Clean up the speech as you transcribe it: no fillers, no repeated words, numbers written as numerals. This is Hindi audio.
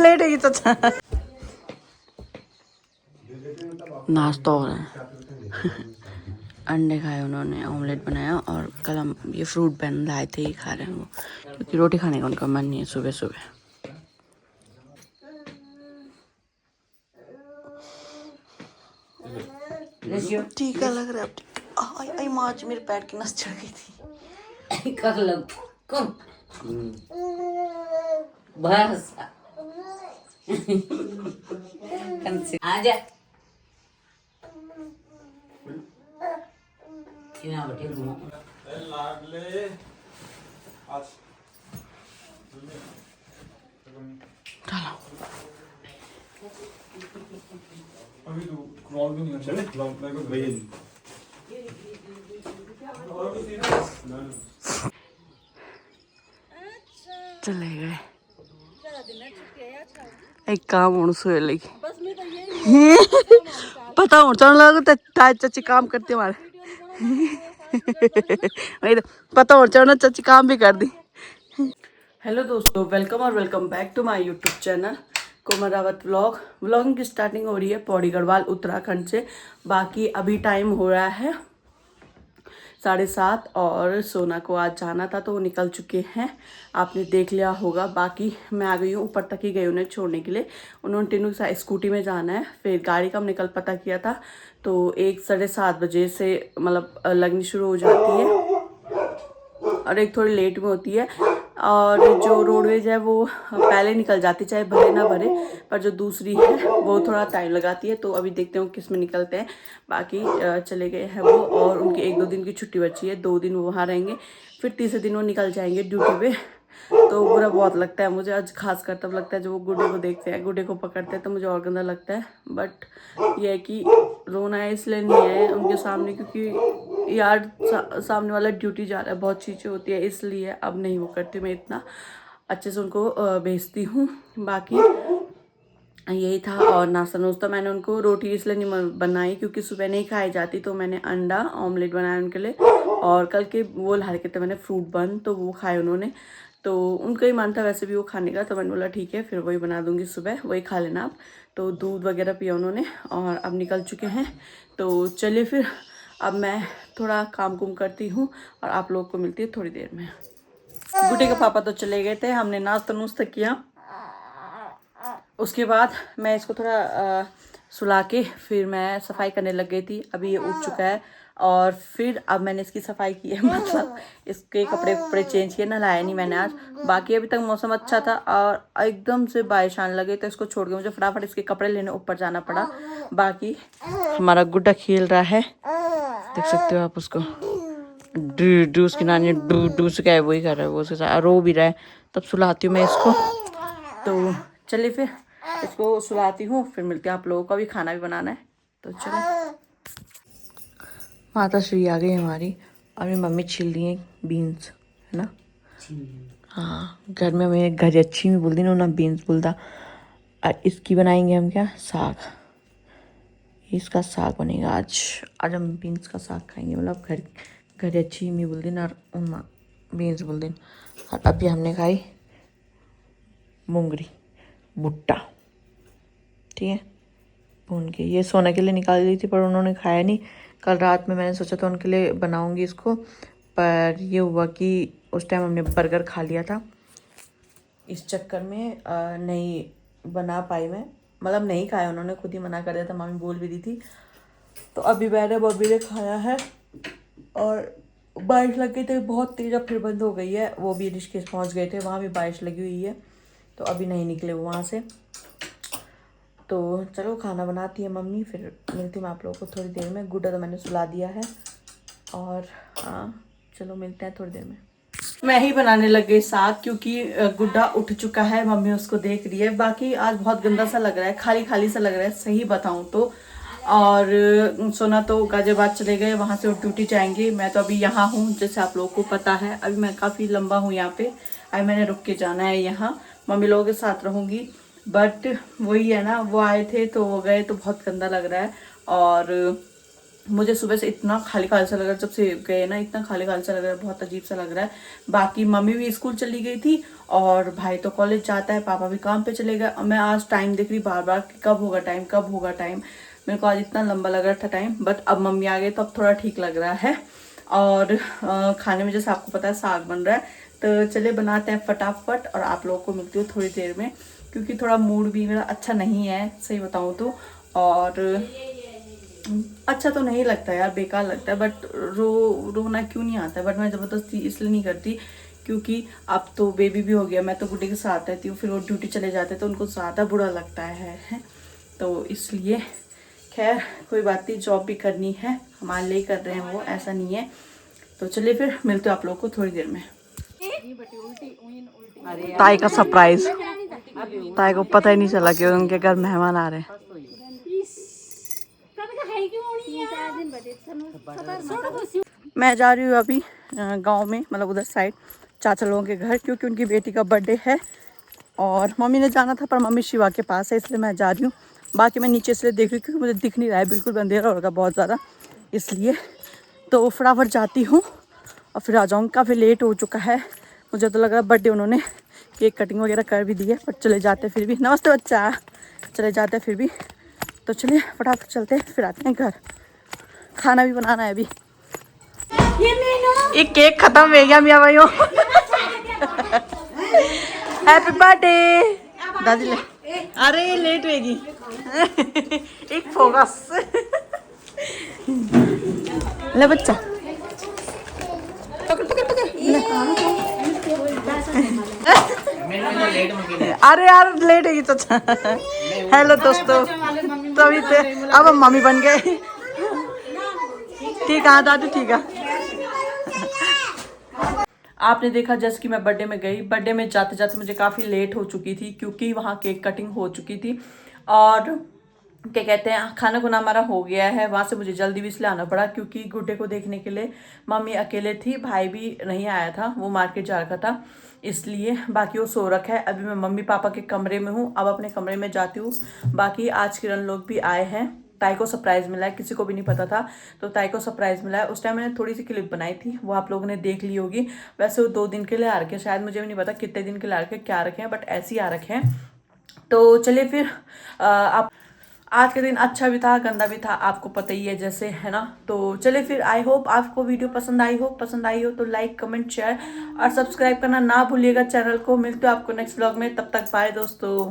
लेट है चाचा। नाश्ता हो रहा है। अंडे खाए उन्होंने, ऑमलेट बनाया और कल हम ये फ्रूट बैन लाए थे, ये खा रहे हैं वो, क्योंकि रोटी खाने का उनका मन नहीं है सुबह सुबह। टीका लग रहा है। आई मार्च मेरे पैर की नस चढ़ गई थी। कर लो कम बस आजा यहाँ बैठे घूमो लाडले आज चलो अभी तो क्रॉल भी नहीं है चले मेरे को भैया चले गए। एक काम होने सोए लगी पता हो चल लगा तो चाची काम करती हमारे। वही तो पता हो चलना चाची काम भी कर दी। हेलो दोस्तों, वेलकम और welcome back to my YouTube channel Komal Rawat vlogging की स्टार्टिंग हो रही है पौड़ी गढ़वाल उत्तराखंड से। बाकी अभी टाइम हो रहा है 7:30 और सोना को आज जाना था तो वो निकल चुके हैं, आपने देख लिया होगा। बाकी मैं आ गई हूँ, ऊपर तक ही गई उन्हें छोड़ने के लिए। उन्होंने तीनों के साथ स्कूटी में जाना है। फिर गाड़ी का हमने कल पता किया था तो 1 साढ़े 7 बजे से मतलब लगनी शुरू हो जाती है और एक थोड़ी लेट में होती है। और जो रोडवेज है वो पहले निकल जाती, चाहे भरे ना भरे, पर जो दूसरी है वो थोड़ा टाइम लगाती है। तो अभी देखते हैं किस में निकलते हैं। बाकी चले गए हैं वो और उनकी 1-2 दिन की छुट्टी बची है, 2 दिन वो वहाँ रहेंगे, फिर तीसरे दिन वो निकल जाएंगे ड्यूटी पे। तो बुरा बहुत लगता है मुझे आज, खास कर तब लगता है जब वो गुड्डे को देखते हैं, गुड्डे को पकड़ते हैं तो मुझे और गंदा लगता है। बट ये है कि रोना है इसलिए नहीं है उनके सामने, क्योंकि यार सामने वाला ड्यूटी जा रहा है, बहुत चीज़ें होती है, इसलिए अब नहीं वो करती, मैं इतना अच्छे से उनको भेजती हूँ। बाकी यही था। और नाश्ता नुश्ता मैंने उनको रोटी इसलिए नहीं बनाई क्योंकि सुबह नहीं खाई जाती, तो मैंने अंडा ऑमलेट बनाया उनके लिए। और कल के वो ला के थे मैंने फ्रूट बन, तो वो खाए उन्होंने, तो उनका ही मन था वैसे भी वो खाने का, तो मैंने बोला ठीक है फिर वही बना दूंगी, सुबह वही खा लेना आप। तो दूध वगैरह पिया उन्होंने और अब निकल चुके हैं। तो चलिए फिर अब मैं थोड़ा काम कुम करती हूँ और आप लोग को मिलती है थोड़ी देर में। गुड्डे के पापा तो चले गए थे, हमने नाश्ता नुश्ता किया, उसके बाद मैं इसको थोड़ा सुला के फिर मैं सफाई करने लग गई थी। अभी ये उठ चुका है और फिर अब मैंने इसकी सफाई की है, मतलब इसके कपड़े चेंज किए, नहलाया नहीं मैंने आज। बाकी अभी तक मौसम अच्छा था और एकदम से बारिश आने लगी तो इसको छोड़ के मुझे फटाफट इसके कपड़े लेने ऊपर जाना पड़ा। बाकी हमारा गुड्डा खेल रहा है, देख सकते हो आप उसको, डू डू उसकी नानी डू डू से क्या है वही कर रहा है, वो उसके साथ रो भी रहा है। तब सुलाती हूँ मैं इसको। तो चलिए फिर इसको सुलाती हूँ, फिर मिलते हैं आप लोगों को, भी खाना भी बनाना है तो चलो। माता श्री आ गई हमारी और मेरी मम्मी छील रही है बीन्स, है ना। हाँ, घर में हमें घर अच्छी में बोलती ना बीन्स बोलता। और इसकी बनाएंगे हम क्या, साग, इसका साग बनेगा आज। आज हम बीन्स का साग खाएंगे, मतलब घर अच्छी में बोल दिन और बीन्स बोल दिन। और अभी हमने खाई मूंगरी भुट्टा, ठीक है, भून के। ये सोने के लिए निकाल दी थी पर उन्होंने खाया नहीं। कल रात में मैंने सोचा था उनके लिए बनाऊंगी इसको, पर ये हुआ कि उस टाइम हमने बर्गर खा लिया था, इस चक्कर में नहीं बना पाई मैं, मतलब नहीं खाया, उन्होंने खुद ही मना कर दिया था, मामी बोल भी दी थी। तो अभी मैंने बॉबी ने खाया है और बारिश लग गई थी बहुत तेज, अब फिर बंद हो गई है। वो भी ऋषिकेश पहुंच गए थे, वहाँ भी बारिश लगी हुई है, तो अभी नहीं निकले वो वहाँ से। तो चलो खाना बनाती है मम्मी, फिर मिलती हूँ आप लोगों को थोड़ी देर में। गुड्डा तो मैंने सुला दिया है और हाँ चलो मिलते हैं थोड़ी देर में। मैं ही बनाने लग गई साग क्योंकि गुड्डा उठ चुका है, मम्मी उसको देख रही है। बाकी आज बहुत गंदा सा लग रहा है, खाली खाली सा लग रहा है सही बताऊँ तो। और सोना तो गाजियाबाद चले गए, वहाँ से वो ड्यूटी जाएंगे। मैं तो अभी यहाँ हूँ, जैसे आप लोगों को पता है। अभी मैं काफ़ी लंबा हूँ यहाँ पे, अभी मैंने रुक के जाना है यहाँ, मम्मी लोगों के साथ रहूँगी। बट वही है ना, वो आए थे तो वो गए, तो बहुत गंदा लग रहा है। और मुझे सुबह से इतना खाली खाली सा लग रहा है, जब से गए ना इतना खाली खाली सा लग रहा है, बहुत अजीब सा लग रहा है। बाकी मम्मी भी स्कूल चली गई थी और भाई तो कॉलेज जाता है, पापा भी काम पे चले गए। और मैं आज टाइम देख रही बार बार कि कब होगा टाइम, कब होगा टाइम। मेरे को आज इतना लंबा लग रहा था टाइम, बट अब मम्मी आ गई तो अब थोड़ा ठीक लग रहा है। और खाने में जैसे आपको पता है साग बन रहा है, तो चलिए बनाते हैं फटाफट और आप लोगों को मिलती हूँ थोड़ी देर में, क्योंकि थोड़ा मूड भी मेरा अच्छा नहीं है सही बताऊँ तो। और अच्छा तो नहीं लगता यार, बेकार लगता है, बट रोना क्यों नहीं आता है। बट मैं ज़बरदस्ती इसलिए नहीं करती क्योंकि अब तो बेबी भी हो गया, मैं तो गुड्डे के साथ रहती हूँ, फिर वो ड्यूटी चले जाते तो उनको ज़्यादा बुरा लगता है तो इसलिए। खैर कोई बात नहीं, जॉब भी करनी है, हमारे लिए कर रहे हैं वो, ऐसा नहीं है। तो चलिए फिर मिलते हो आप लोगों को थोड़ी देर में। ताई का सरप्राइज, ताई को पता ही नहीं चला कि उनके घर मेहमान आ रहे हैं। मैं जा रही हूँ अभी गांव में, मतलब उधर साइड चाचा लोगों के घर, क्योंकि उनकी बेटी का बर्थडे है और मम्मी ने जाना था पर मम्मी शिवा के पास है, इसलिए मैं जा रही हूँ। बाकी मैं नीचे इसलिए देख रही हूँ क्योंकि मुझे दिख नहीं रहा है, बिल्कुल अंधेरा होगा बहुत ज़्यादा, इसलिए तो फटाफट जाती हूँ और फिर आ जाऊँगी। काफ़ी लेट हो चुका है, मुझे तो लग रहा है बर्थडे उन्होंने केक कटिंग वगैरह कर भी दी है, पर चले जाते फिर भी। नमस्ते बच्चा, चले जाते फिर भी। तो चलिए फटाफट चलते फिर आते हैं घर, खाना भी बनाना है अभी। एक केक खत्म हो गया मियाँ भाइयों। हैप्पी बर्थडे दादी ले, अरे लेट होगी। एक फोकस ले बच्चा, पकड़ पकड़ पकड़ ले। अरे यार लेट होगी तो। हेलो दोस्तों, तभी तो अब हम मम्मी बन गए। ठीक है दादी, ठीक है। आपने देखा जैसे कि मैं बर्थडे में गई, बर्थडे में जाते जाते मुझे काफ़ी लेट हो चुकी थी क्योंकि वहाँ केक कटिंग हो चुकी थी और क्या कहते हैं खाना खुना हमारा हो गया है। वहाँ से मुझे जल्दी भी इसलिए आना पड़ा क्योंकि गुड्डे को देखने के लिए मम्मी अकेले थी, भाई भी नहीं आया था, वो मार्केट जा रखा था, इसलिए। बाकी वो सो रखा है। अभी मैं मम्मी पापा के कमरे में हूँ, अब अपने कमरे में जाती हूँ। बाकी आज किरण लोग भी आए हैं, ताई को सरप्राइज़ मिला है, किसी को भी नहीं पता था, तो ताई को सरप्राइज़ मिला है। उस टाइम मैंने थोड़ी सी क्लिप बनाई थी, वो आप लोगों ने देख ली होगी। वैसे वो 2 दिन के लिए आ रखे हैं, शायद मुझे भी नहीं पता कितने दिन के लिए आ रखे, क्या रखे हैं, बट ऐसे ही आ रखे हैं। तो चलिए फिर आप, आज के दिन अच्छा भी था गंदा भी था, आपको पता ही है जैसे, है ना। तो चलिए फिर, आई होप आपको वीडियो पसंद आई हो तो लाइक कमेंट शेयर और सब्सक्राइब करना ना भूलिएगा चैनल को। मिलते हो आपको नेक्स्ट व्लॉग में, तब तक बाय दोस्तों।